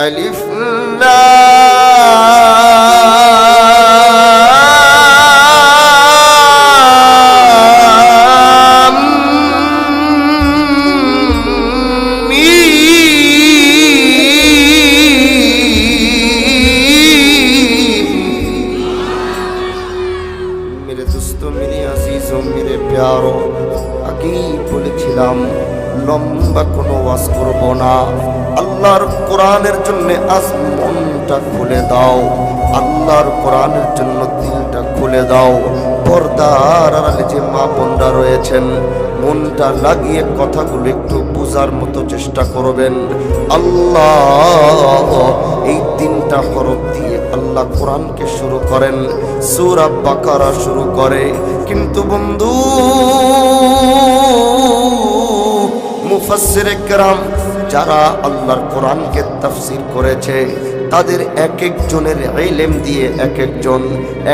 আলিফ লাম মিম। মেরে দোস্ত, মেরে আজিজ ও মেরে প্যারো, আগেই বলেছিলাম লম্বা কোনো ওয়াজ করব না। আল্লাহর কোরআনের জন্য আজ মনটা খুলে দাও, আল্লাহর কোরআনের জন্য দিলটা খুলে দাও। পর্দার আড়ালে যে মা বোনরা রয়েছেন, মনটা লাগিয়ে কথাগুলো একটু বোঝার মতো চেষ্টা করবেন। আল্লাহ এই তিনটা হরফ দিয়ে আল্লাহ কোরআনকে শুরু করেন, সূরা বাকারা শুরু করে। কিন্তু বন্ধু, মুফাসসিরে কেরাম যারা আল্লাহর কোরআনকে তাফসীর করেছে, তাদের এক একজনের ইলম দিয়ে এক একজন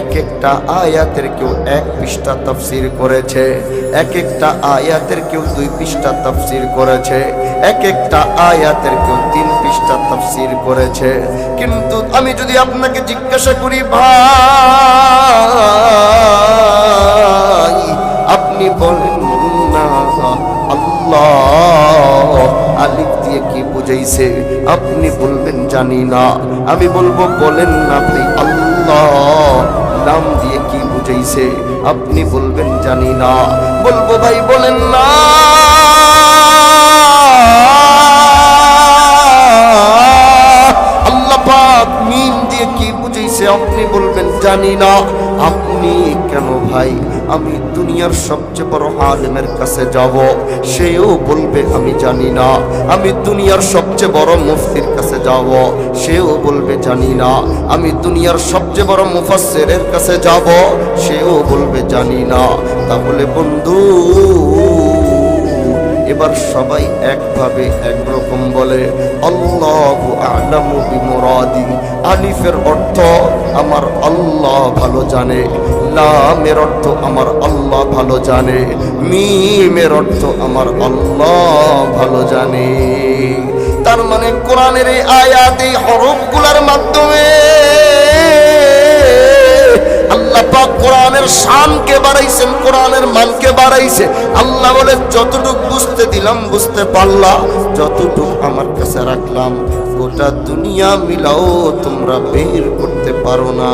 এক একটা আয়াতের কেউ 1 পৃষ্ঠা তাফসীর করেছে, এক একটা আয়াতের কেউ 2 পৃষ্ঠা তাফসীর করেছে, এক একটা আয়াতের কেউ 3 পৃষ্ঠা তাফসীর করেছে। কিন্তু আমি যদি আপনাকে জিজ্ঞাসা করি, ভাই আপনি বলেন না আল্লাহ আলিফ দিয়ে কি বুঝাইছে? আপনি বলবেন জানি না। আমি বলবো বলেন না ভাই আল্লাহ লাম দিয়ে কি বুঝাইছে? আপনি বলবেন জানি না। বলবো ভাই বলেন না আল্লাহ পাক মিম দিয়ে কি বুঝাইছে? আপনি বলবেন জানি না। আপনি কেন ভাই? আমি দুনিয়ার সবচেয়ে বড় আলেমের কাছে যাব, সেও বলবে আমি জানি না। আমি দুনিয়ার সবচেয়ে বড় মুফতির কাছে যাব, সেও বলবে জানি না। আমি দুনিয়ার সবচেয়ে বড় মুফাসসিরের কাছে যাব, সেও বলবে জানি না। তাহলে বন্ধু, এবার সবাই একভাবে একরকম বলে আল্লাহু আ'লামু বিমুরাদি। আলিফের অর্থ আমার আল্লাহ ভালো জানে, লামের অর্থ আমার আল্লাহ ভালো জানে, মিমের অর্থ আমার আল্লাহ ভালো জানে। তার মানে কোরআনের এই আয়াত, এই হরফগুলোর মাধ্যমে আল্লাহ পাক কোরআনের শানকে বাড়াইছেন, কোরআনের মানকে বাড়াইছে। আল্লাহ বলে যতটুক বুঝতে দিলাম বুঝতে পারলাম, যতটুক আমার কাছে রাখলাম গোটা দুনিয়া মিলাও তোমরা বের করতে পারো না।